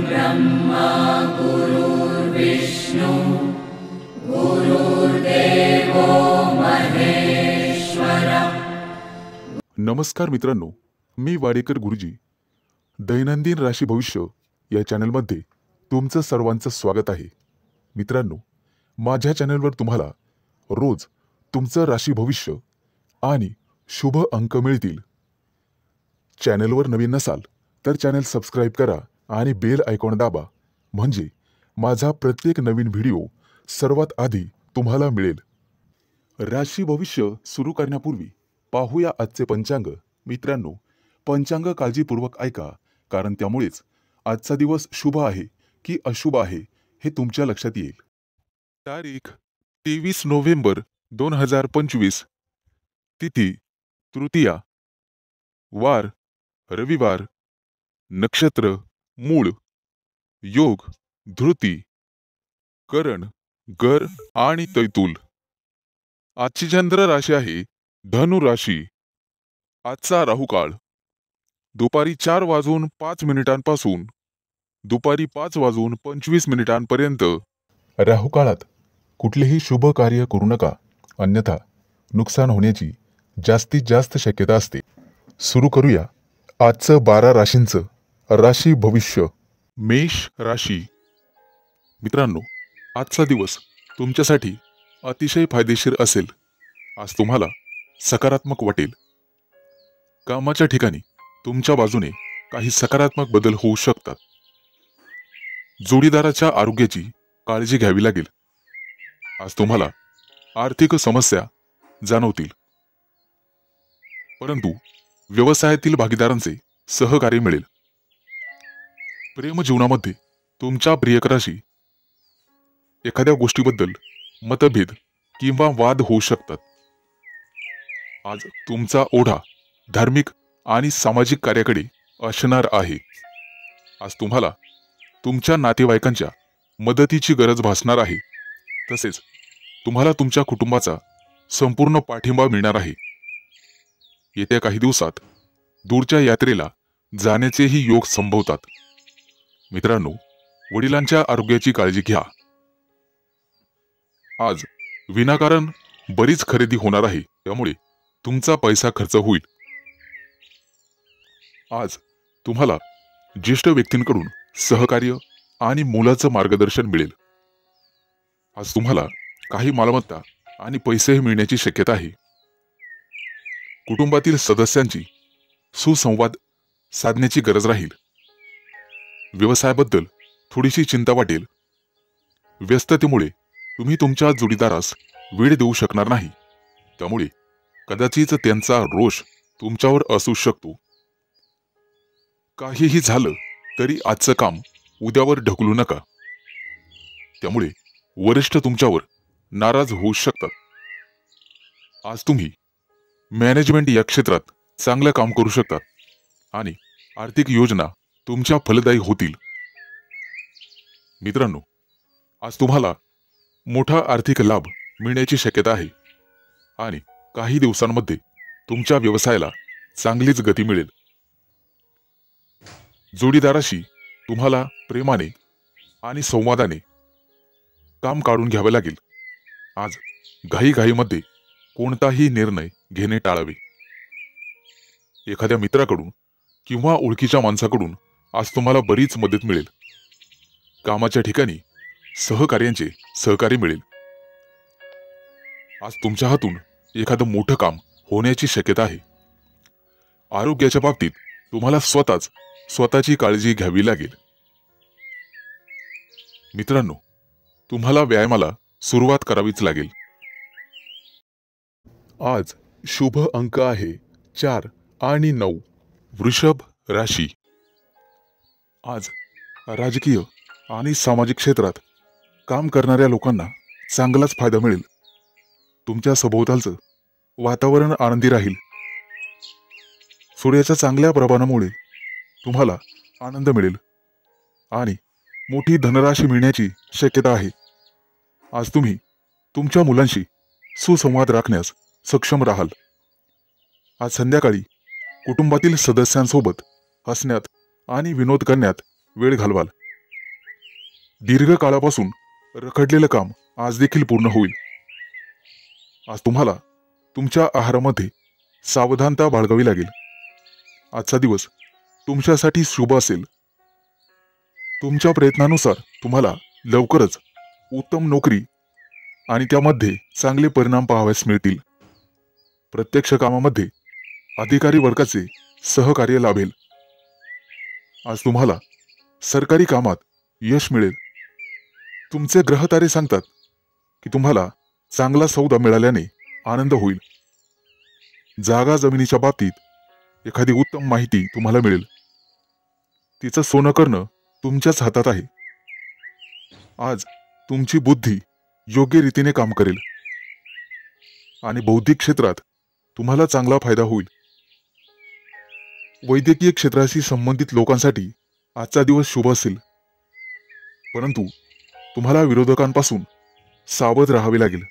ब्रह्मा गुरुर्विष्णु गुरुर्देवो महेश्वर। नमस्कार मित्रांनो, मी वाडेकर गुरुजी दैनंदिन राशी भविष्य या चॅनलमध्ये तुमचं सर्वांचं स्वागत आहे। मित्रांनो, माझ्या चॅनलवर तुम्हाला रोज तुमचं राशी भविष्य आणि शुभ अंक मिळतील। चॅनलवर नवीन नसाल तर चॅनल सबस्क्राइब करा आणि बेल आयकॉन दाबा, म्हणजे माझा प्रत्येक नवीन व्हिडिओ सर्वात आधी तुम्हाला मिळेल। राशी भविष्य सुरू करण्यापूर्वी पाहूया आजचे पंचांग। मित्रांनो, पंचांग काळजीपूर्वक ऐका, कारण त्यामुळेच आजचा दिवस शुभ आहे की अशुभ आहे हे तुमच्या लक्षात येईल। तारीख 23 नोव्हेंबर 2025, तिथी तृतीया, वार रविवार, नक्षत्र मूळ, योग धृती, करण गर आणि तैतूल। आजची चंद्र राशी आहे धनु राशी। आजचा राहुकाळ दुपारी 4:05 दुपारी 5:25 राहुकाळात कुठलेही शुभ कार्य करू नका, अन्यथा नुकसान होण्याची जास्तीत जास्त शक्यता असते। सुरू करूया आजचं 12 राशींचं राशी भविष्य। मेष राशी। मित्रांनो, आजचा दिवस तुमच्यासाठी अतिशय फायदेशीर असेल। आज तुम्हाला सकारात्मक वाटेल। कामाच्या ठिकाणी तुमच्या बाजूने काही सकारात्मक बदल होऊ शकतात। जोडीदाराच्या आरोग्याची काळजी घ्यावी लागेल। आज तुम्हाला आर्थिक समस्या जाणवतील, परंतु व्यवसायातील भागीदारांचे सहकार्य मिळेल। प्रेम जीवनामध्ये तुमच्या प्रियकराशी एखाद्या गोष्टीबद्दल मतभेद किंवा वाद होऊ शकतात। आज तुमचा ओढा धार्मिक आणि सामाजिक कार्याकडे असणार आहे। आज तुम्हाला तुमच्या नातेवाईकांच्या मदतीची गरज भासणार आहे, तसेच तुम्हाला तुमच्या कुटुंबाचा संपूर्ण पाठिंबा मिळणार आहे। येत्या काही दिवसात दूरच्या यात्रेला जाण्याचेही योग संभवतात। मित्रांनो, वडिलांच्या आरोग्याची काळजी घ्या। आज विनाकारण बरीच खरेदी होणार आहे, त्यामुळे तुमचा पैसा खर्च होईल। आज तुम्हाला ज्येष्ठ व्यक्तींकडून सहकार्य आणि मोलाचं मार्गदर्शन मिळेल। आज तुम्हाला काही मालमत्ता आणि पैसेही मिळण्याची शक्यता आहे। कुटुंबातील सदस्यांची सुसंवाद साधण्याची गरज राहील। व्यवसायाबद्दल थोडीशी चिंता वाटेल। व्यस्ततेमुळे तुम्ही तुमच्या जोडीदारास वेळ देऊ शकणार नाही, त्यामुळे कदाचित त्यांचा रोष तुमच्यावर असू शकतो। काहीही झालं तरी आजचं काम उद्यावर ढकलू नका, त्यामुळे वरिष्ठ तुमच्यावर नाराज होऊ शकतात। आज तुम्ही मॅनेजमेंट या क्षेत्रात चांगलं काम करू शकता आणि आर्थिक योजना तुमच्या फलदायी होतील। मित्रांनो, आज तुम्हाला मोठा आर्थिक लाभ मिळण्याची शक्यता आहे आणि काही दिवसांमध्ये तुमच्या व्यवसायाला चांगलीच गती मिळेल। जोडीदाराशी तुम्हाला प्रेमाने आणि संवादाने काम काढून घ्यावे लागेल। आज घाईघाईमध्ये कोणताही निर्णय घेणे टाळावे। एखाद्या मित्राकडून किंवा ओळखीच्या माणसाकडून आज तुम्हाला बरीच मदत मिळेल। कामाच्या ठिकाणी सहकार्यांचे सहकार्य मिळेल। आज तुमच्या हातून एखादं मोठं काम होण्याची शक्यता आहे। आरोग्याच्या बाबतीत तुम्हाला स्वतःची काळजी घ्यावी लागेल। मित्रांनो, तुम्हाला व्यायामाला सुरुवात करावीच लागेल। आज शुभ अंक आहे 4 आणि 9। वृषभ राशी। आज राजकीय आणि सामाजिक क्षेत्रात काम करणाऱ्या लोकांना चांगलाच फायदा मिळेल। तुमच्या सभोवतालचं वातावरण आनंदी राहील। सूर्याच्या चांगल्या प्रभावामुळे तुम्हाला आनंद मिळेल आणि मोठी धनराशी मिळण्याची शक्यता आहे। आज तुम्ही तुमच्या मुलांशी सुसंवाद राखण्यास सक्षम राहाल। आज संध्याकाळी कुटुंबातील सदस्यांसोबत हसण्यात आणि विनोद करण्यात वेळ घालवाल, दीर्घकाळापासून रखडलेलं काम आज देखील पूर्ण होईल. आज तुम्हाला तुमच्या आहारामध्ये सावधानता बाळगावी लागेल. आजचा दिवस तुमच्यासाठी शुभ असेल. तुमच्या प्रयत्नानुसार तुम्हाला लवकरच उत्तम नोकरी आणि त्यामध्ये चांगले परिणाम पाहावयास मिळतील. प्रत्यक्ष कामामध्ये अधिकारी वर्गाचे सहकार्य लाभेल. आज तुम्हाला सरकारी कामात यश मिळेल. तुमचे ग्रहतारे सांगतात की तुम्हाला चांगला सौदा मिळाल्याने आनंद होईल. जागा जमिनीच्या बाबतीत एखादी उत्तम माहिती तुम्हाला मिळेल. तिचं सोनं करणं तुमच्याच हातात आहे. आज तुमची बुद्धी योग्य रीतीने काम करेल आणि बौद्धिक क्षेत्रात तुम्हाला चांगला फायदा होईल. वैद्यकीय क्षेत्राशी संबंधित लोकांसाठी आजचा दिवस शुभ असेल, परंतु तुम्हाला विरोधकांपासून सावध राहावे लागेल.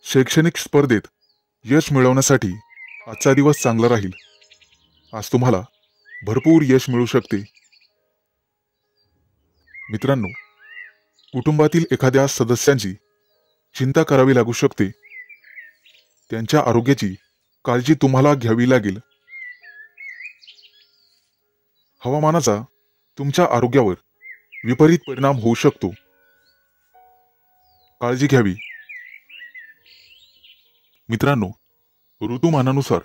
शैक्षणिक स्पर्धेत यश मिळवण्यासाठी आजचा दिवस चांगला राहील. आज तुम्हाला भरपूर यश मिळू शकते. मित्रांनो, कुटुंबातील एखाद्या सदस्यांची चिंता करावी लागू शकते. त्यांच्या आरोग्याची काळजी तुम्हाला घ्यावी लागेल. हवामानाचा तुमच्या आरोग्यावर विपरीत परिणाम होऊ शकतो. काळजी घ्यावी. मित्रांनो, ऋतुमानानुसार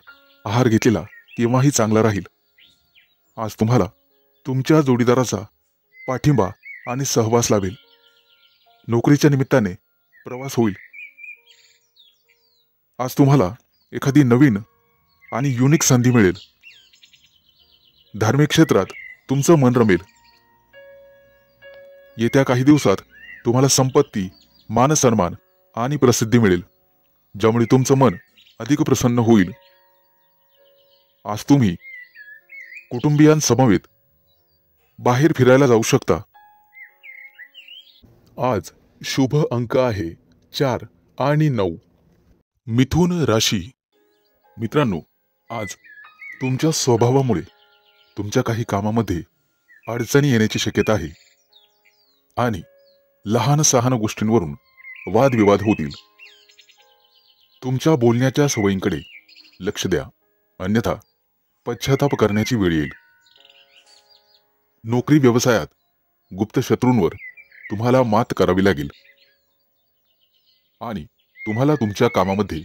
आहार घेतलेला केव्हाही चांगला राहील. आज तुम्हाला तुमच्या जोडीदाराचा पाठिंबा आणि सहवास लाभेल. नोकरीच्या निमित्ताने प्रवास होईल. आज तुम्हाला एखादी नवीन आणि युनिक संधी मिळेल. धार्मिक क्षेत्रात तुमचं मन रमेल. येत्या काही दिवसात तुम्हाला संपत्ती, मानसन्मान आणि प्रसिद्धी मिळेल, ज्यामुळे तुमचं मन अधिक प्रसन्न होईल. आज तुम्ही कुटुंबियांसमवेत बाहेर फिरायला जाऊ शकता. आज शुभ अंक आहे 4 आणि 9. मिथुन राशी. मित्रांनो, आज तुमच्या स्वभावामुळे तुमच्या काही कामामध्ये अडचणी येण्याची शक्यता आहे आणि लहान सहान गोष्टींवरून वादविवाद होतील. तुमच्या बोलण्याच्या सवयींकडे लक्ष द्या, अन्यथा पश्चाताप करण्याची वेळ येईल. नोकरी व्यवसायात गुप्त शत्रूंवर तुम्हाला मात करावी लागेल आणि तुम्हाला तुमच्या कामामध्ये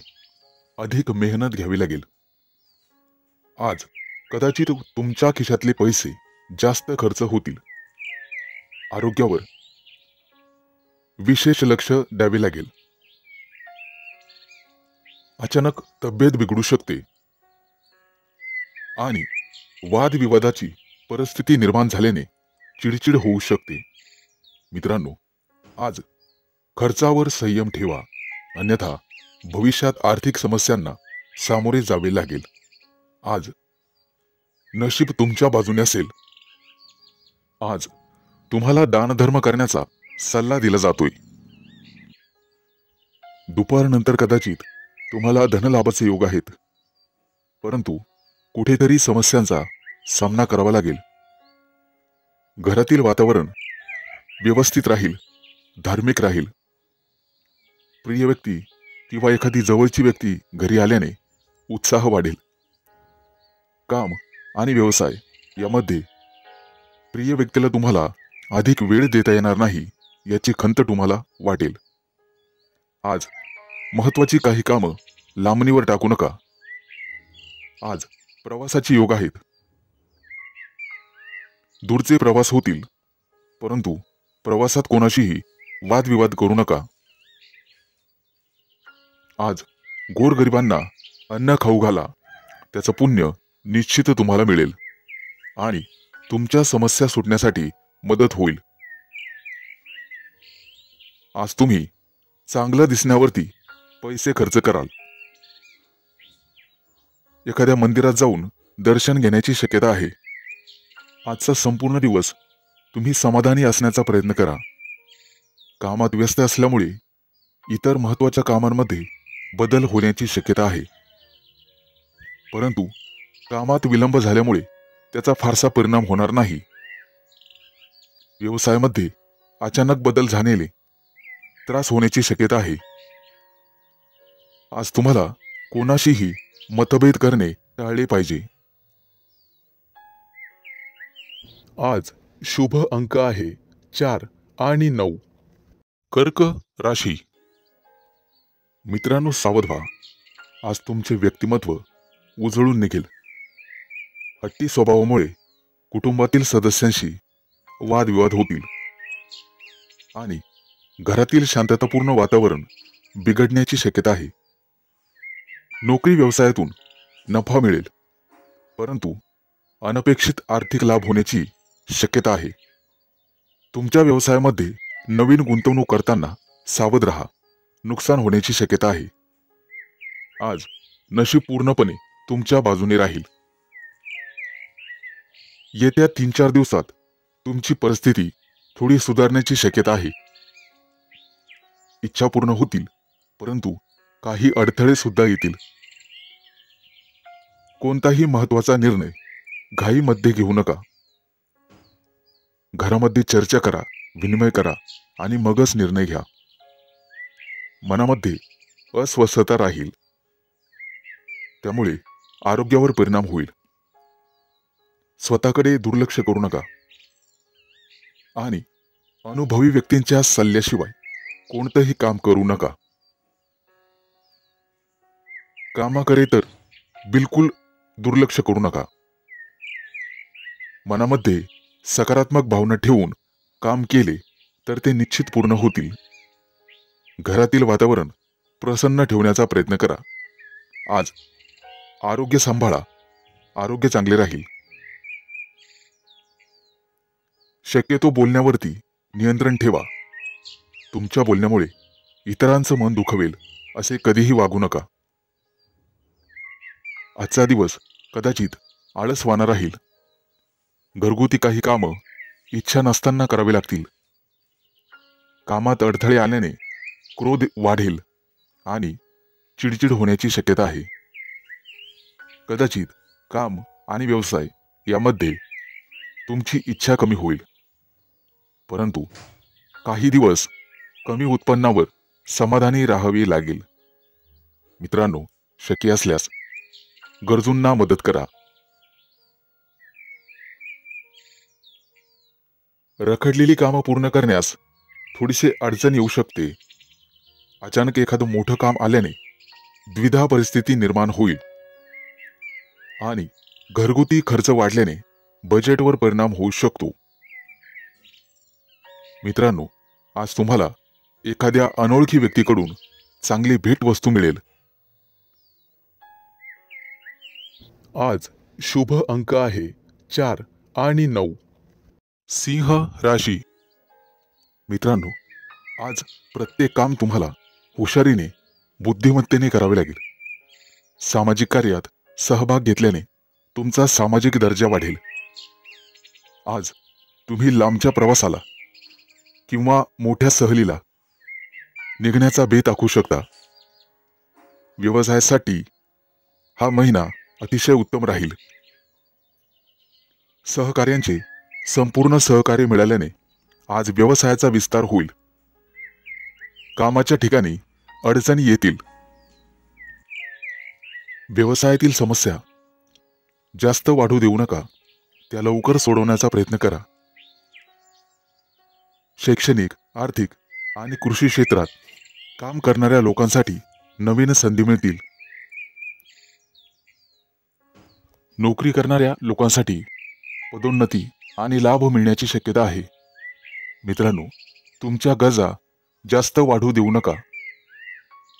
अधिक मेहनत घ्यावी लागेल. आज कदाचित तुमच्या खिशातले पैसे जास्त खर्च होतील. आरोग्यावर विशेष लक्ष द्यावे लागेल. अचानक तब्येत बिघडू शकते आणि वादविवादाची परिस्थिती निर्माण झाल्याने चिडचिड होऊ शकते. मित्रांनो, आज खर्चावर संयम ठेवा, अन्यथा भविष्यात आर्थिक समस्यांना सामोरे जावे लागेल. आज नशीब तुमच्या बाजूने असेल. आज तुम्हाला दानधर्म करण्याचा सल्ला दिला जातोय. दुपारनंतर कदाचित तुम्हाला धनलाभाचे योग आहेत, परंतु कुठेतरी समस्यांचा सामना करावा लागेल. घरातील वातावरण व्यवस्थित राहील, धार्मिक राहील. प्रिय व्यक्ती किंवा एखादी जवळची व्यक्ती घरी आल्याने उत्साह वाढेल. काम आणि व्यवसाय यामध्ये प्रिय व्यक्तीला तुम्हाला अधिक वेळ देता येणार नाही याची खंत तुम्हाला वाटेल. आज महत्त्वाची काही कामं लांबणीवर टाकू नका. आज प्रवासाचे योग आहेत. दूरचे प्रवास होतील, परंतु प्रवासात कोणाशीही वादविवाद करू नका. आज गोरगरिबांना अन्न खाऊ घाला, त्याचं पुण्य निश्चित तुम्हाला मिळेल आणि तुमच्या समस्या सुटण्यासाठी मदत होईल. आज तुम्ही चांगलं दिसण्यावरती पैसे खर्च कराल. एखाद्या मंदिरात जाऊन दर्शन घेण्याची शक्यता आहे. आजचा संपूर्ण दिवस तुम्ही समाधानी असण्याचा प्रयत्न करा. कामात व्यस्त असल्यामुळे इतर महत्त्वाच्या कामांमध्ये बदल होण्याची शक्यता आहे, परंतु कामात विलंब झाल्यामुळे त्याचा फारसा परिणाम होणार नाही. व्यवसायामध्ये अचानक बदल झालेले त्रास होण्याची शक्यता आहे. आज तुम्हाला कोणाशीही मतभेद करणे टाळले पाहिजे. आज शुभ अंक आहे 4 आणि 9. कर्क राशी. मित्रांनो, सावध व्हा. आज तुमचे व्यक्तिमत्व उजळून निघेल. हट्टी स्वभावामुळे कुटुंबातील सदस्यांशी वादविवाद होतील आणि घरातील शांततापूर्ण वातावरण बिघडण्याची शक्यता आहे. नोकरी व्यवसायातून नफा मिळेल, परंतु अनपेक्षित आर्थिक लाभ होण्याची शक्यता आहे. तुमच्या व्यवसायामध्ये नवीन गुंतवणूक करताना सावध राहा. नुकसान होण्याची शक्यता आहे. आज नशीब पूर्णपणे तुमच्या बाजूने राहील. येत्या 3-4 दिवसात तुमची परिस्थिती थोडी सुधारण्याची शक्यता आहे. इच्छा पूर्ण होतील, परंतु काही अडथळे सुद्धा येतील. कोणताही महत्त्वाचा निर्णय घाईमध्ये घेऊ नका. घरामध्ये चर्चा करा, विनिमय करा आणि मगच निर्णय घ्या. मनामध्ये अस्वस्थता राहील, त्यामुळे आरोग्यावर परिणाम होईल. स्वतःकडे दुर्लक्ष करू नका आणि अनुभवी व्यक्तींच्या सल्ल्याशिवाय कोणतंही काम करू नका. कामाकडे तर बिलकुल दुर्लक्ष करू नका. मनामध्ये सकारात्मक भावना ठेवून काम केले तर ते निश्चित पूर्ण होतील. घरातील वातावरण प्रसन्न ठेवण्याचा प्रयत्न करा. आज आरोग्य सांभाळा. आरोग्य चांगले राहील. शक्यतो बोलण्यावरती नियंत्रण ठेवा. तुमच्या बोलण्यामुळे इतरांचं मन दुखवेल असे कधीही वागू नका. आजचा दिवस कदाचित आळसवाना राहील. घरगुती काही कामं इच्छा नसताना करावी लागतील. कामात अडथळे आल्याने क्रोध वाढेल आणि चिडचिड होण्याची शक्यता आहे. कदाचित काम आणि व्यवसाय यामध्ये तुमची इच्छा कमी होईल, परंतु काही दिवस कमी उत्पन्नावर समाधानी राहावे लागेल. मित्रांनो, शक्य असल्यास गरजूंना मदत करा. रखडलेली कामं पूर्ण करण्यास थोडीशी अडचण येऊ शकते. अचानक एखादं मोठं काम आल्याने द्विधा परिस्थिती निर्माण होईल आणि घरगुती खर्च वाढल्याने बजेटवर परिणाम होऊ शकतो. मित्रांनो, आज तुम्हाला एखाद्या अनोळखी व्यक्तीकडून चांगली भेटवस्तू मिळेल. आज शुभ अंक आहे 4 आणि 9. सिंह राशी. मित्रांनो, आज प्रत्येक काम तुम्हाला हुशारीने, बुद्धिमत्तेने करावे लागेल. सामाजिक कार्यात सहभाग घेतल्याने तुमचा सामाजिक दर्जा वाढेल. आज तुम्ही लांबच्या प्रवासाला किंवा मोठ्या सहलीला निघण्याचा बेत आखू शकता. व्यवसायासाठी हा महिना अतिशय उत्तम राहील. सहकार्यांचे संपूर्ण सहकार्य मिळाल्याने आज व्यवसायाचा विस्तार होईल. कामाच्या ठिकाणी अडचणी येतील. व्यवसायातील समस्या जास्त वाढू देऊ नका. त्या लवकर सोडवण्याचा प्रयत्न करा. शैक्षणिक, आर्थिक आणि कृषी क्षेत्रात काम करणाऱ्या लोकांसाठी नवीन संधी मिळतील. नोकरी करणाऱ्या लोकांसाठी पदोन्नती आणि लाभ मिळण्याची शक्यता आहे. मित्रांनो, तुमच्या गरजा जास्त वाढू देऊ नका.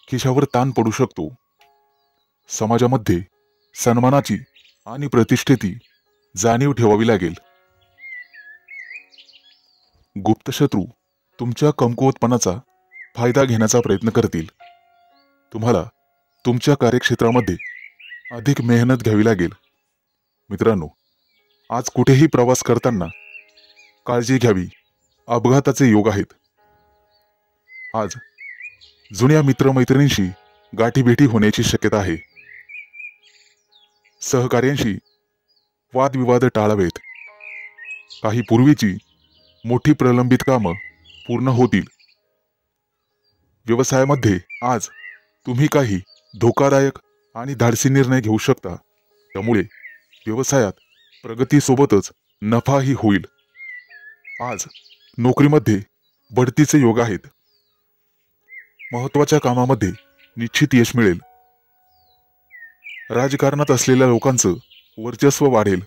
खिशावर ताण पडू शकतो. समाजामध्ये सन्मानाची आणि प्रतिष्ठेची जाणीव ठेवावी लागेल. गुप्त शत्रू तुमच्या कमकुवतपणाचा फायदा घेण्याचा प्रयत्न करतील. तुम्हाला तुमच्या कार्यक्षेत्रामध्ये अधिक मेहनत घ्यावी लागेल. मित्रांनो, आज कुठेही प्रवास करताना काळजी घ्यावी. अपघाताचे योग आहेत. आज जुन्या मित्रमैत्रिणींशी गाठीभेटी होण्याची शक्यता आहे. सहकार्यांशी वादविवाद टाळावेत. काही पूर्वीची मोठी प्रलंबित कामं पूर्ण होतील. व्यवसायामध्ये आज तुम्ही काही धोकादायक आणि धाडसी निर्णय घेऊ शकता. त्यामुळे व्यवसायात प्रगतीसोबतच नफाही होईल. आज नोकरीमध्ये बढतीचे योग आहेत. महत्त्वाच्या कामामध्ये निश्चित यश मिळेल. राजकारणात असलेल्या लोकांचं वर्चस्व वाढेल.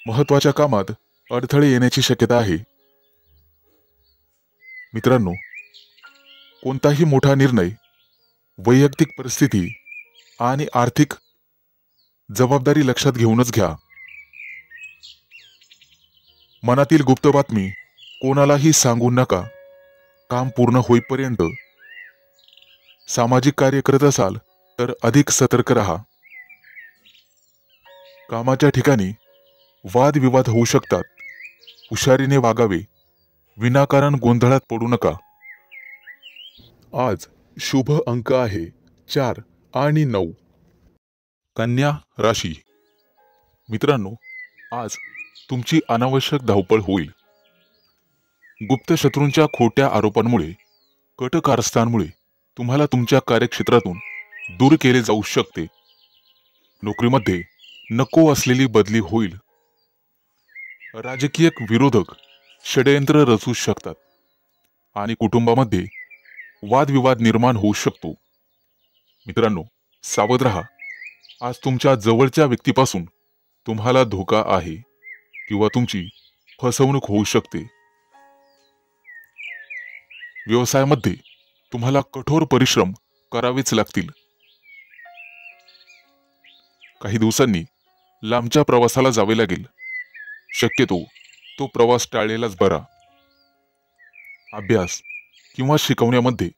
महत्त्वाच्या कामात अडथळे येण्याची शक्यता आहे. मित्रांनो, कोणताही मोठा निर्णय वैयक्तिक परिस्थिती आणि आर्थिक जबाबदारी लक्षात घेऊनच घ्या. मनातील गुप्त बातमी कोणालाही सांगू नका. काम पूर्ण होईपर्यंत. सामाजिक कार्य करत असाल तर अधिक सतर्क राहा. कामाच्या ठिकाणी वादविवाद होऊ शकतात. हुशारीने वागावे. विनाकारण गोंधळात पडू नका. आज शुभ अंक आहे 4 आणि 9. कन्या राशी. मित्रांनो, आज तुमची अनावश्यक धावपळ होईल. गुप्त शत्रूंच्या खोट्या आरोपांमुळे, कट कारस्थांमुळे तुम्हाला तुमच्या कार्यक्षेत्रातून दूर केले जाऊ शकते. नोकरीमध्ये नको असलेली बदली होईल. राजकीय विरोधक षडयंत्र रचू शकतात आणि कुटुंबामध्ये वादविवाद निर्माण होऊ शकतो. मित्रांनो, सावध रहा. आज तुमच्या जवळच्या व्यक्तीपासून तुम्हाला धोका आहे किंवा तुमची फसवणूक होऊ शकते. व्यवसायामध्ये तुम्हाला कठोर परिश्रम करावेच लागतील. काही दिवसांनी लांबच्या प्रवासाला जावे लागेल. शक्यतो तो प्रवास टाळलेलाच बरा. अभ्यास किंवा शिकवण्यामध्ये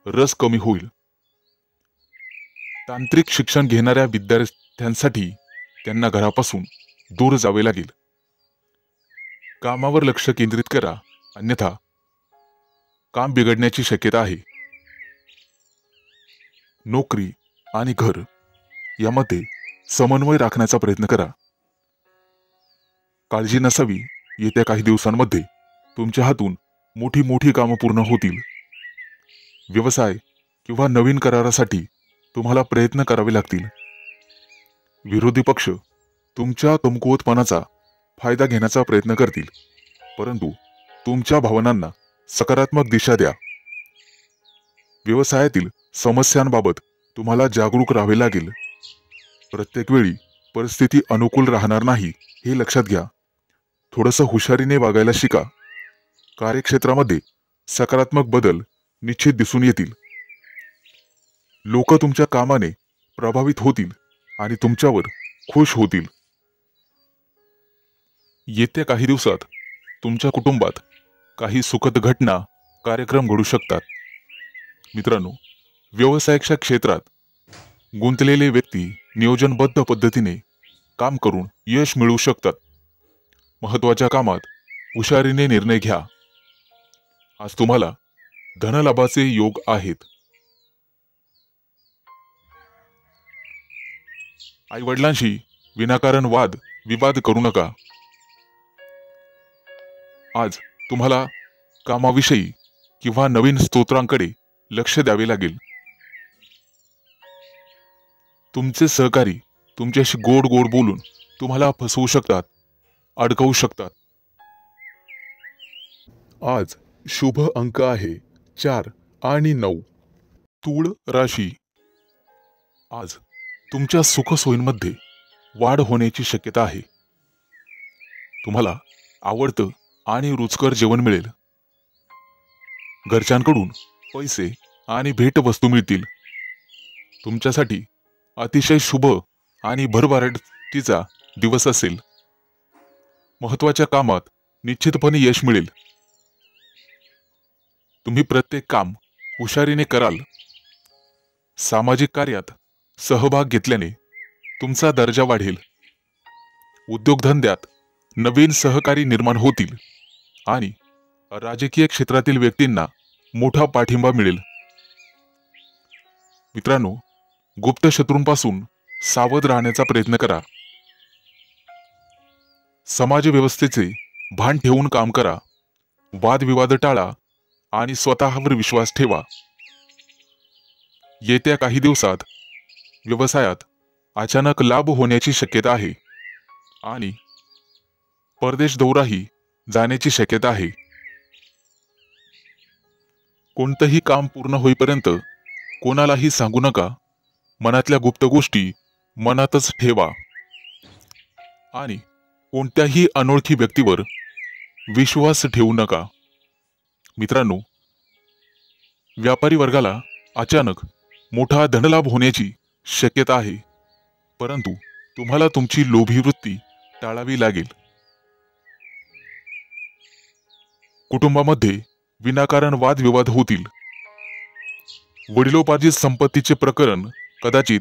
रस कमी होईल. तांत्रिक शिक्षण घेणाऱ्या विद्यार्थ्यांसाठी त्यांना घरापासून दूर जावे लागेल. कामावर लक्ष केंद्रित करा, अन्यथा काम बिघडण्याची शक्यता आहे. नोकरी आणि घर यामध्ये समन्वय राखण्याचा प्रयत्न करा. काळजी नसावी. येत्या काही दिवसांमध्ये तुमच्या हातून मोठी मोठी कामं पूर्ण होतील. व्यवसाय किंवा नवीन करारासाठी तुम्हाला प्रयत्न करावे लागतील. विरोधी पक्ष तुमच्या कमकुवतपणाचा फायदा घेण्याचा प्रयत्न करतील, परंतु तुमच्या भावनांना सकारात्मक दिशा द्या. व्यवसायातील समस्यांबाबत तुम्हाला जागरूक राहावे लागेल. प्रत्येक वेळी परिस्थिती अनुकूल राहणार नाही हे लक्षात घ्या. थोडंसं हुशारीने वागायला शिका. कार्यक्षेत्रामध्ये सकारात्मक बदल निश्चित दिसून येतील. लोक तुमच्या कामाने प्रभावित होतील आणि तुमच्यावर खुश होतील. येत्या काही दिवसात तुमच्या कुटुंबात काही सुखद घटना, कार्यक्रम घडू शकतात. मित्रांनो, व्यवसायाच्या क्षेत्रात गुंतलेले व्यक्ती नियोजनबद्ध पद्धतीने काम करून यश मिळवू शकतात. महत्त्वाच्या कामात हुशारीने निर्णय घ्या. आज तुम्हाला धनलाभाचे योग आहेत. आई-वडिलांशी विनाकारण वाद विवाद करू नका. आज तुम्हाला कामाविषयी किंवा नवीन स्तोत्रांकडे लक्ष द्यावे लागेल. तुमचे सहकारी तुमच्याशी गोड गोड बोलून तुम्हाला फसवू शकतात, अडकवू शकतात. आज शुभ अंक आहे 4 आणि 9. तूळ राशी. आज तुमच्या सुखसोयींमध्ये वाढ होण्याची शक्यता आहे. तुम्हाला आवडतं आणि रुचकर जेवण मिळेल. घरच्यांकडून पैसे आणि भेटवस्तू मिळतील. तुमच्यासाठी अतिशय शुभ आणि भरभराटीचा दिवस असेल. महत्त्वाच्या कामात निश्चितपणे यश मिळेल. तुम्ही प्रत्येक काम हुशारीने कराल. सामाजिक कार्यात सहभाग घेतल्याने तुमचा दर्जा वाढेल. उद्योगधंद्यात नवीन सहकारी निर्माण होतील आणि राजकीय क्षेत्रातील व्यक्तींना मोठा पाठिंबा मिळेल. मित्रांनो, गुप्त शत्रूंपासून सावध राहण्याचा प्रयत्न करा. समाजव्यवस्थेचे भान ठेवून काम करा, वादविवाद टाळा आणि स्वतःवर विश्वास ठेवा. येत्या काही दिवसात व्यवसायात अचानक लाभ होण्याची शक्यता आहे आणि परदेश दौराही जाण्याची शक्यता आहे. कोणतंही काम पूर्ण होईपर्यंत कोणालाही सांगू नका. मनातल्या गुप्त गोष्टी मनातच ठेवा आणि कोणत्याही अनोळखी व्यक्तीवर विश्वास ठेवू नका. मित्रांनो, व्यापारी वर्गाला अचानक मोठा धनलाभ होण्याची शक्यता आहे, परंतु तुम्हाला तुमची लोभी वृत्ती टाळावी लागेल. कुटुंबामध्ये विनाकारण वादविवाद होतील. वडिलोपार्जित संपत्तीचे प्रकरण कदाचित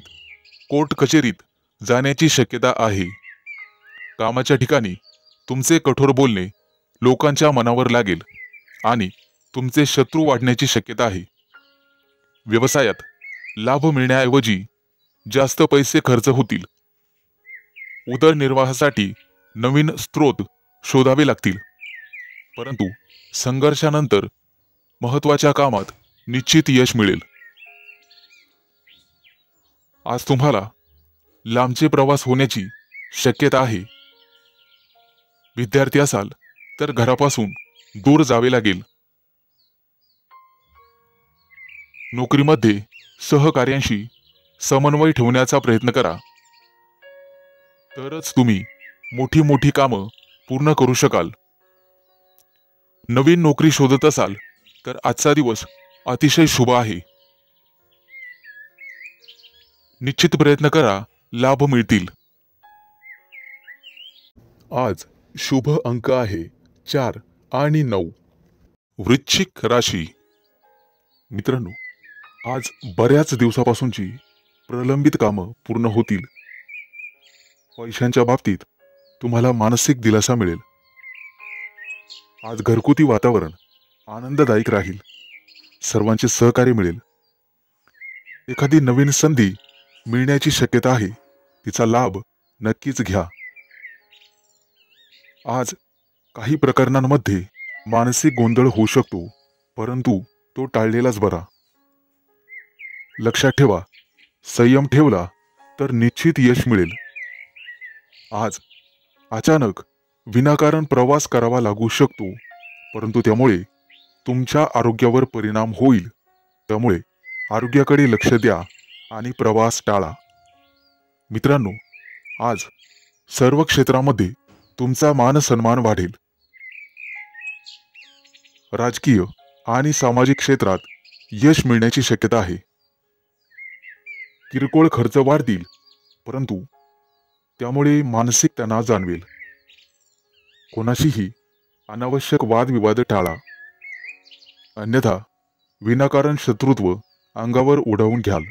कोर्ट कचेरीत जाण्याची शक्यता आहे. कामाच्या ठिकाणी तुमचे कठोर बोलणे लोकांच्या मनावर लागेल आणि तुमचे शत्रू वाढण्याची शक्यता आहे. व्यवसायात लाभ मिळण्याऐवजी जास्त पैसे खर्च होतील. उदरनिर्वाहासाठी नवीन स्रोत शोधावे लागतील, परंतु संघर्षानंतर महत्त्वाच्या कामात निश्चित यश मिळेल. आज तुम्हाला लांबचे प्रवास होण्याची शक्यता आहे. विद्यार्थी असाल तर घरापासून दूर जावे लागेल. नोकरीमध्ये सहकार्यांशी समन्वय ठेवण्याचा प्रयत्न करा, तरच तुम्ही मोठी मोठी कामं पूर्ण करू शकाल. नवीन नोकरी शोधत असाल तर आजचा दिवस अतिशय शुभ आहे. निश्चित प्रयत्न करा, लाभ मिळतील. आज शुभ अंक आहे 4 आणि 9. वृश्चिक राशी. मित्रांनो, आज बऱ्याच दिवसापासूनची प्रलंबित कामं पूर्ण होतील. पैशांच्या बाबतीत तुम्हाला मानसिक दिलासा मिळेल. आज घरगुती वातावरण आनंददायक राहील. सर्वांचे सहकार्य मिळेल. एखादी नवीन संधी मिळण्याची शक्यता आहे, तिचा लाभ नक्कीच घ्या. आज काही प्रकरणांमध्ये मानसिक गोंधळ होऊ शकतो, परंतु तो टाळलेलाच बरा. लक्षात ठेवा, संयम ठेवला तर निश्चित यश मिळेल. आज अचानक विनाकारण प्रवास करावा लागू शकतो, परंतु त्यामुळे तुमच्या आरोग्यावर परिणाम होईल. त्यामुळे आरोग्याकडे लक्ष द्या आणि प्रवास टाळा. मित्रांनो, आज सर्व क्षेत्रामध्ये तुमचा मान सन्मान वाढेल. राजकीय आणि सामाजिक क्षेत्रात यश मिळण्याची शक्यता आहे. किरकोळ खर्च वाढतील, परंतु त्यामुळे मानसिक तणाव जाणवेल. कोणाशीही अनावश्यक वादविवाद टाळा, अन्यथा विनाकारण शत्रुत्व अंगावर उडवून घ्याल.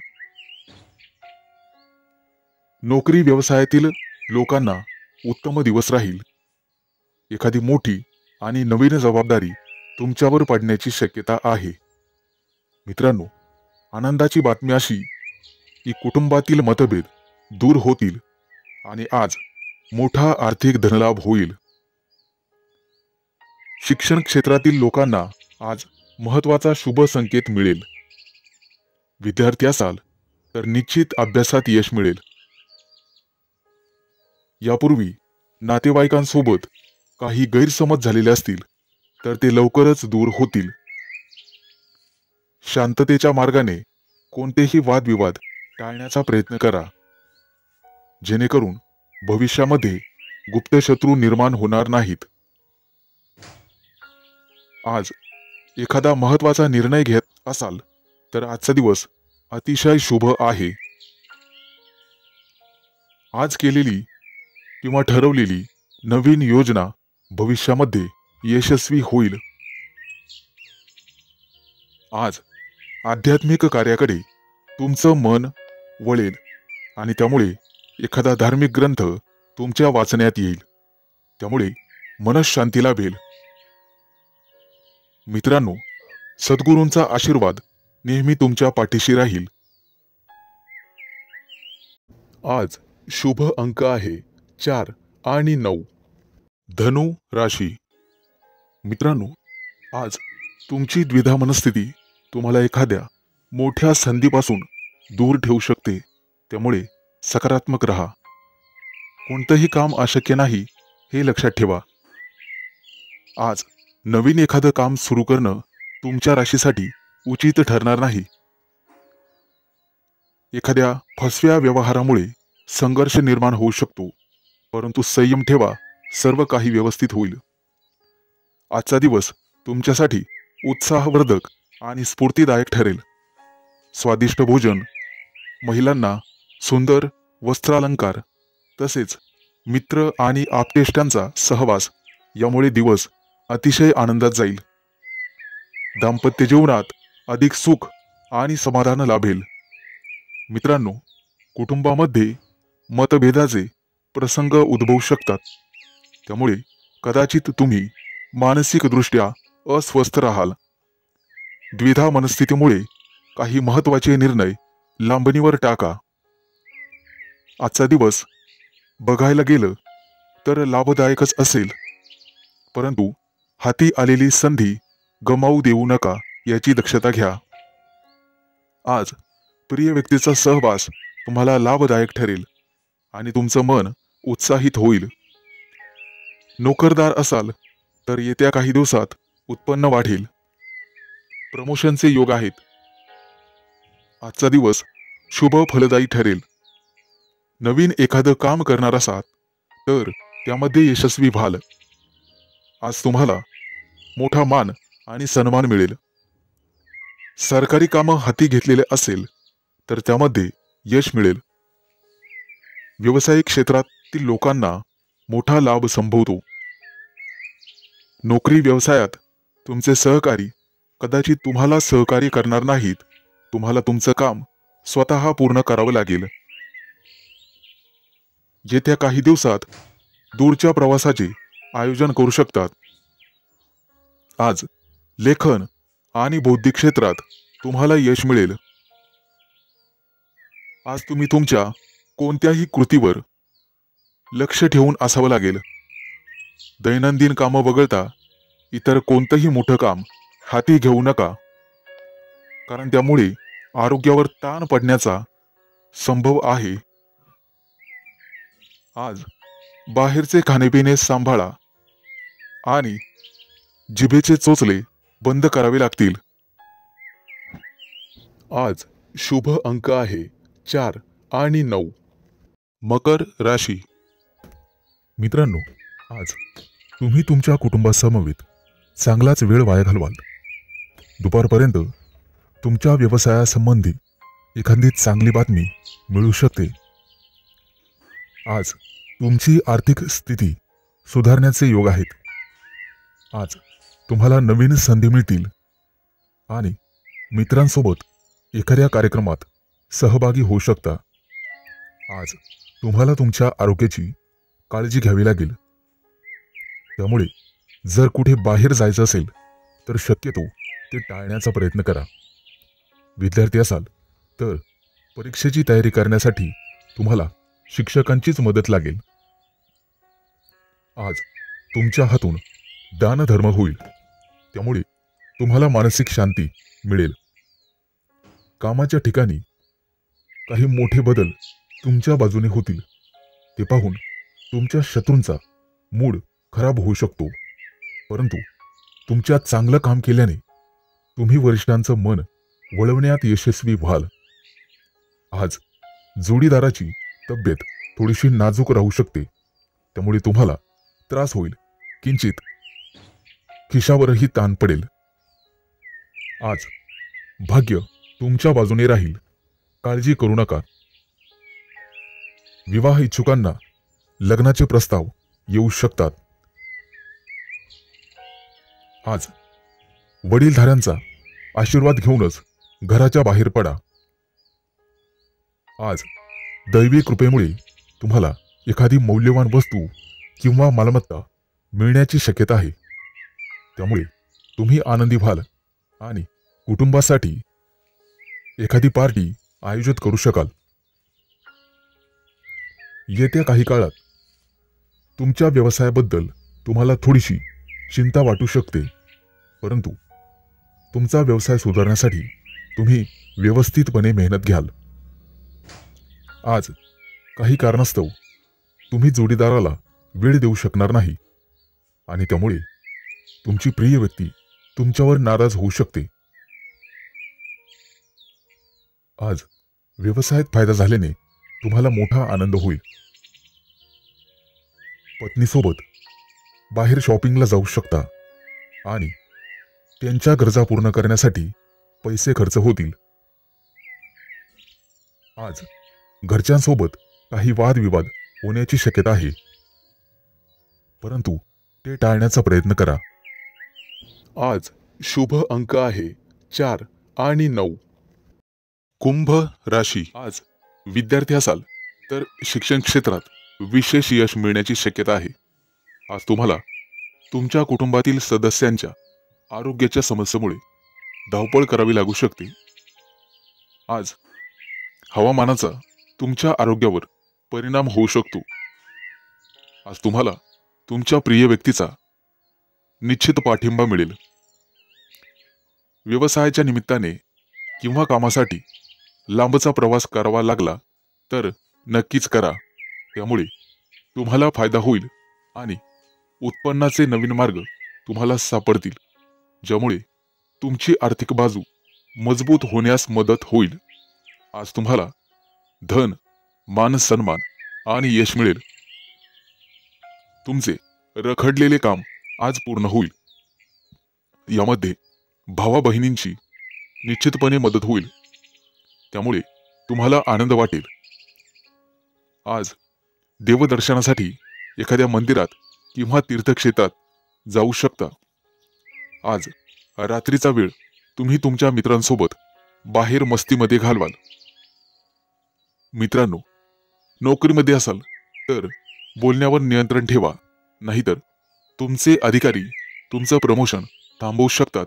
नोकरी व्यवसायातील लोकांना उत्तम दिवस राहील. एखादी मोठी आणि नवीन जबाबदारी तुमच्यावर पडण्याची शक्यता आहे. मित्रांनो, आनंदाची बातमी अशी की कुटुंबातील मतभेद दूर होतील आणि आज मोठा आर्थिक धनलाभ होईल. शिक्षण क्षेत्रातील लोकांना आज महत्त्वाचा शुभ संकेत मिळेल. विद्यार्थी असाल तर निश्चित अभ्यासात यश मिळेल. यापूर्वी नातेवाईकांसोबत काही गैरसमज झालेले असतील तर ते लवकरच दूर होतील. शांततेच्या मार्गाने कोणतेही वादविवाद टाळण्याचा प्रयत्न करा, जेणेकरून भविष्यामध्ये गुप्तशत्रू निर्माण होणार नाहीत. आज एखादा महत्त्वाचा निर्णय घेत असाल तर आजचा दिवस अतिशय शुभ आहे. आज केलेली किंवा ठरवलेली नवीन योजना भविष्यामध्ये यशस्वी होईल. आज आध्यात्मिक कार्याकडे तुमचं मन वळेल आणि त्यामुळे एखादा धार्मिक ग्रंथ तुमच्या वाचण्यात येईल. त्यामुळे मनःशांती लाभेल. मित्रांनो, सद्गुरूंचा आशीर्वाद नेहमी तुमच्या पाठीशी राहील. आज शुभ अंक आहे 4 आणि 9. धनु राशी. मित्रांनो, आज तुमची द्विधा मनस्थिती तुम्हाला एखाद्या मोठ्या संधीपासून दूर ठेवू शकते. त्यामुळे सकारात्मक राहा. कोणतंही काम अशक्य नाही हे लक्षात ठेवा. आज नवीन एखादं काम सुरू करणं तुमच्या राशीसाठी उचित ठरणार नाही. एखाद्या फसव्या व्यवहारामुळे संघर्ष निर्माण होऊ शकतो, परंतु संयम ठेवा, सर्व काही व्यवस्थित होईल. आजचा दिवस तुमच्यासाठी उत्साहवर्धक आणि स्फूर्तिदायक ठरेल. स्वादिष्ट भोजन, महिलांना सुंदर वस्त्रालंकार, तसेच मित्र आणि आप्तेष्टांचा सहवास यामुळे दिवस अतिशय आनंदात जाईल. दाम्पत्य जीवनात अधिक सुख आणि समाधान लाभेल. मित्रांनो, कुटुंबामध्ये मतभेदाचे प्रसंग उद्भवू शकतात. त्यामुळे कदाचित तुम्ही मानसिकदृष्ट्या अस्वस्थ राहाल. द्विधा मनस्थितीमुळे काही महत्त्वाचे निर्णय लांबणीवर टाका. आजचा दिवस बघायला गेलं तर लाभदायकच असेल, परंतु हाती आलेली संधी गमावू देऊ नका याची दक्षता घ्या. आज प्रिय व्यक्तीचा सहवास तुम्हाला लाभदायक ठरेल आणि तुमचं मन उत्साहित होईल. नोकरदार असाल तर येत्या काही दिवसात उत्पन्न वाढेल. प्रमोशनचे योग आहेत. आजचा दिवस शुभ फलदायी ठरेल. नवीन एखादं काम करणार असाल तर त्यामध्ये यशस्वी व्हाल. आज तुम्हाला मोठा मान आणि सन्मान मिळेल. सरकारी कामं हाती घेतलेले असेल तर त्यामध्ये यश मिळेल. व्यावसायिक क्षेत्रातील लोकांना मोठा लाभ संभवतो. नोकरी व्यवसायात तुमचे सहकारी कदाचित तुम्हाला सहकार्य करणार नाहीत. तुम्हाला तुमचं काम स्वतः पूर्ण करावं लागेल. येत्या काही दिवसात दूरच्या प्रवासाचे आयोजन करू शकतात. आज लेखन आणि बौद्धिक क्षेत्रात तुम्हाला यश मिळेल. आज तुम्ही तुमच्या कोणत्याही कृतीवर लक्ष ठेवून असावं लागेल. दैनंदिन कामं वगळता इतर कोणतंही मोठं काम हाती घेऊ नका, कारण त्यामुळे आरोग्यावर ताण पडण्याचा संभव आहे. आज बाहेरचे खाणेपिणे सांभाळा आणि जिभेचे चोचले बंद करावे लागतील. आज शुभ अंक आहे 4 आणि 9. मकर राशी. मित्रांनो, आज तुम्ही तुमच्या कुटुंबासमवेत चांगलाच वेळ वाया घालवाल. दुपारपर्यंत तुमच्या व्यवसायासंबंधी एखादी चांगली बातमी मिळू शकते. आज तुमची आर्थिक स्थिती सुधारण्याचे योग आहेत. आज तुम्हाला नवीन संधी मिळतील आणि मित्रांसोबत एखाद्या कार्यक्रमात सहभागी होऊ शकता. आज तुम्हाला तुमच्या आरोग्याची काळजी घ्यावी लागेल. त्यामुळे जर कुठे बाहेर जायचं असेल तर शक्यतो ते टाळण्याचा प्रयत्न करा. विद्यार्थी असाल तर परीक्षेची तयारी करण्यासाठी तुम्हाला शिक्षकांचीच मदत लागेल. आज तुमच्या हातून दानधर्म होईल. त्यामुळे तुम्हाला मानसिक शांती मिळेल. कामाच्या ठिकाणी काही मोठे बदल तुमच्या बाजूने होतील. ते पाहून तुमच्या शत्रूंचा मूड खराब होऊ शकतो, परंतु तुमच्या चांगलं काम केल्याने तुम्ही वरिष्ठांचं मन वळवण्यात यशस्वी व्हाल. आज जोडीदाराची तब्येत थोडीशी नाजूक राहू शकते, त्यामुळे तुम्हाला त्रास होईल. किंचित खिशावरही ताण पडेल. आज भाग्य तुमच्या बाजूने राहील. काळजी करू नका. विवाह इच्छुकांना लग्नाचे प्रस्ताव येऊ शकतात. आज वडीलधाऱ्यांचा आशीर्वाद घेऊनच घराच्या बाहेर पडा. आज दैवी कृपेमुळे तुम्हाला एखादी मौल्यवान वस्तू किंवा मालमत्ता मिळण्याची शक्यता आहे. त्यामुळे तुम्ही आनंदी व्हाल आणि कुटुंबासाठी एखादी पार्टी आयोजित करू शकाल. येत्या काही काळात तुमच्या व्यवसायाबद्दल तुम्हाला थोडीशी चिंता वाटू शकते, परंतु तुमचा व्यवसाय सुधारण्यासाठी तुम्ही व्यवस्थितपणे मेहनत घ्याल. आज काही कारणास्तव तुम्ही जोडीदाराला वेळ देऊ शकणार नाही आणि त्यामुळे तुमची प्रिय व्यक्ती तुमच्यावर नाराज होऊ शकते. आज व्यवसायात फायदा झाल्याने तुम्हाला मोठा आनंद होईल. पत्नीसोबत बाहेर शॉपिंगला जाऊ शकता आणि त्यांच्या गरजा पूर्ण करण्यासाठी पैसे खर्च होतील. आज घरच्यांसोबत काही वादविवाद होण्याची शक्यता आहे, परंतु ते टाळण्याचा प्रयत्न करा. आज शुभ अंक आहे 4 आणि 9. कुंभ राशी. आज विद्यार्थी असाल तर शिक्षण क्षेत्रात विशेष यश मिळण्याची शक्यता आहे. आज तुम्हाला तुमच्या कुटुंबातील सदस्यांच्या आरोग्याच्या समस्येमुळे धावपळ करावी लागू शकते. आज हवामानाचा तुमच्या आरोग्यावर परिणाम होऊ शकतो. आज तुम्हाला तुमच्या प्रिय व्यक्तीचा निश्चित पाठिंबा मिळेल. व्यवसायाच्या निमित्ताने किंवा कामासाठी लांबचा प्रवास करावा लागला तर नक्कीच करा. त्यामुळे तुम्हाला फायदा होईल आणि उत्पन्नाचे नवीन मार्ग तुम्हाला सापडतील, ज्यामुळे तुमची आर्थिक बाजू मजबूत होण्यास मदत होईल. आज तुम्हाला धन, मान सन्मान आणि यश मिळेल. तुमचे रखडलेले काम आज पूर्ण होईल. यामध्ये भावा बहिणींची निश्चितपणे मदत होईल, त्यामुळे तुम्हाला आनंद वाटेल. आज देवदर्शनासाठी एखाद्या मंदिरात किंवा तीर्थक्षेत्रात जाऊ शकता. आज रात्रीचा वेळ तुम्ही तुमच्या मित्रांसोबत बाहेर मस्तीमध्ये घालवाल. मित्रांनो, नोकरीमध्ये असाल तर बोलण्यावर नियंत्रण ठेवा, नाहीतर तुमचे अधिकारी तुमचं प्रमोशन थांबवू शकतात.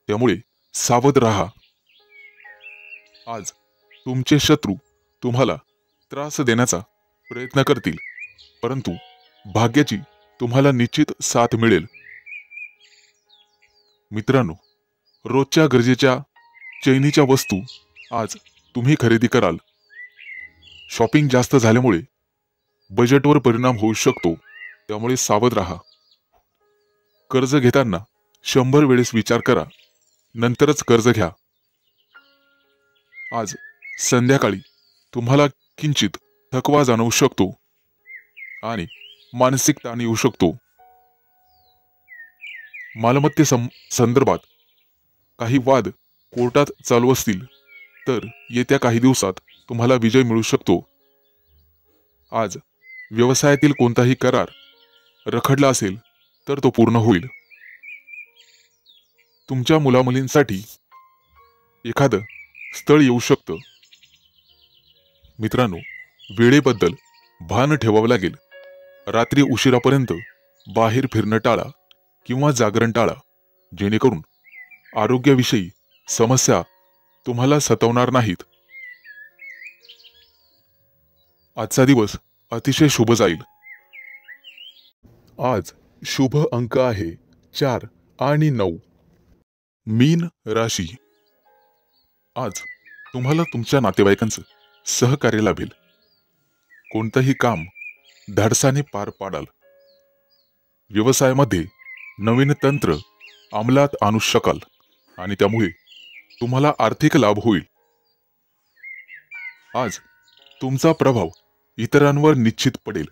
त्यामुळे सावध राहा. आज तुमचे शत्रू तुम्हाला त्रास देण्याचा प्रयत्न करतील, परंतु भाग्याची तुम्हाला निश्चित साथ मिळेल. मित्रांनो, रोजच्या गरजेच्या चैनीच्या वस्तू आज तुम्ही खरेदी कराल. शॉपिंग जास्त झाल्यामुळे बजेटवर परिणाम होऊ शकतो, त्यामुळे सावध राहा. कर्ज घेताना 100 वेळेस विचार करा, नंतरच कर्ज घ्या. आज संध्याकाळी तुम्हाला किंचित थकवा जाणवू शकतो आणि मानसिक ताण येऊ शकतो. संदर्भात काही वाद कोर्टात चालू असतील तर येत्या काही दिवसात तुम्हाला विजय मिळू शकतो. आज व्यवसायातील कोणताही करार रखडला असेल तर तो पूर्ण होईल. तुमच्या मुलामुलींसाठी एखादं स्थळ येऊ शकतं. मित्रांनो, वेळेबद्दल भान ठेवावं लागेल. रात्री उशिरापर्यंत बाहेर फिरणं टाळा किंवा जागरण टाळा, जेणेकरून आरोग्याविषयी समस्या तुम्हाला सतावणार नाहीत. आजचा दिवस अतिशय शुभ जाईल. आज शुभ अंक आहे 4 आणि 9. मीन राशी. आज तुम्हाला तुमच्या नातेवाईकांचं सहकार्य लाभेल. कोणतंही काम धाडसाने पार पाडाल. व्यवसायामध्ये नवीन तंत्र अंमलात आणू शकाल आणि त्यामुळे तुम्हाला आर्थिक लाभ होईल. आज तुमचा प्रभाव इतरांवर निश्चित पडेल.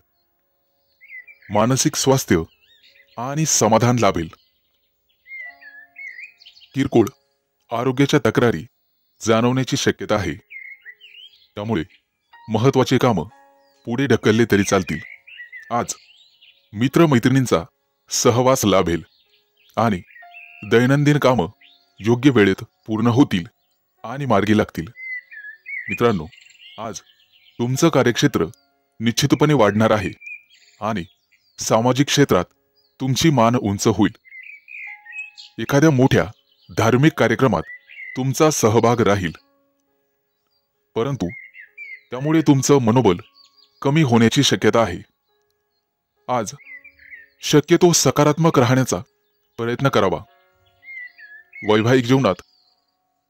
मानसिक स्वास्थ्य आणि समाधान लाभेल. किरकोळ आरोग्याच्या तक्रारी जाणवण्याची शक्यता आहे, त्यामुळे महत्त्वाचे कामं पुढे ढकलले तरी चालतील. आज मित्रमैत्रिणींचा सहवास लाभेल आणि दैनंदिन कामं योग्य वेळेत पूर्ण होतील आणि मार्गी लागतील. मित्रांनो, आज तुमचं कार्यक्षेत्र निश्चितपणे वाढणार आहे आणि सामाजिक क्षेत्रात तुमची मान उंच होईल. एखाद्या मोठ्या धार्मिक कार्यक्रमात तुमचा सहभाग राहील, परंतु त्यामुळे तुमचं मनोबल कमी होण्याची शक्यता आहे. आज शक्यतो सकारात्मक राहण्याचा प्रयत्न करावा. वैवाहिक जीवनात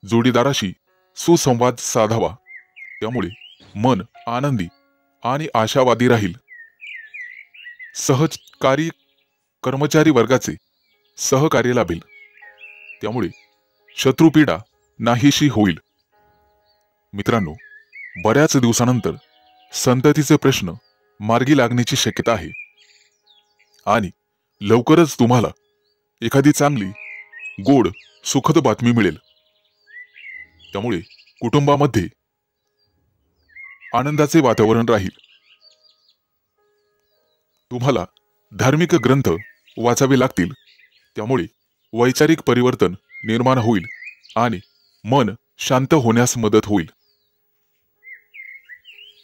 जोडीदाराशी सुसंवाद साधावा, त्यामुळे मन आनंदी आणि आशावादी राहील. सहकारी कर्मचारी वर्गाचे सहकार्य लाभेल, त्यामुळे शत्रुपीडा नाहीशी होईल. मित्रांनो, बऱ्याच दिवसानंतर संततीचे प्रश्न मार्गी लागण्याची शक्यता आहे आणि लवकरच तुम्हाला एखादी चांगली गोड सुखद बातमी मिळेल. त्यामुळे कुटुंबामध्ये आनंदाचे वातावरण राहील. तुम्हाला धार्मिक ग्रंथ वाचावे लागतील, त्यामुळे वैचारिक परिवर्तन निर्माण होईल आणि मन शांत होण्यास मदत होईल.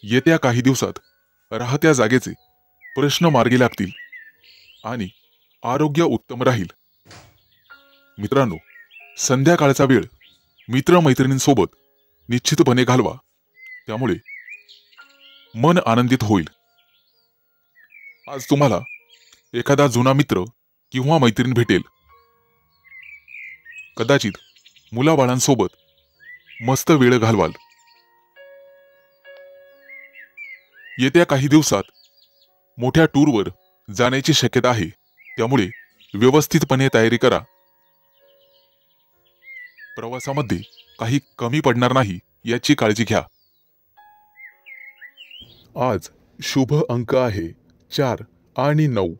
येत्या काही दिवसात राहत्या जागेचे प्रश्न मार्गी लागतील आणि आरोग्य उत्तम राहील. मित्रांनो, संध्याकाळचा वेळ मित्रमैत्रिणींसोबत निश्चितपणे घालवा, त्यामुळे मन आनंदित होईल. आज तुम्हाला एखादा जुना मित्र किंवा मैत्रीण भेटेल. कदाचित मुलाबाळांसोबत मस्त वेळ घालवाल. येत्या काही दिवसात मोठ्या टूरवर जाण्याची शक्यता आहे, त्यामुळे व्यवस्थितपणे तयारी करा. प्रवासामध्ये काही कमी पडणार नाही याची काळजी घ्या. आज शुभ अंक आहे 4 आणि 9.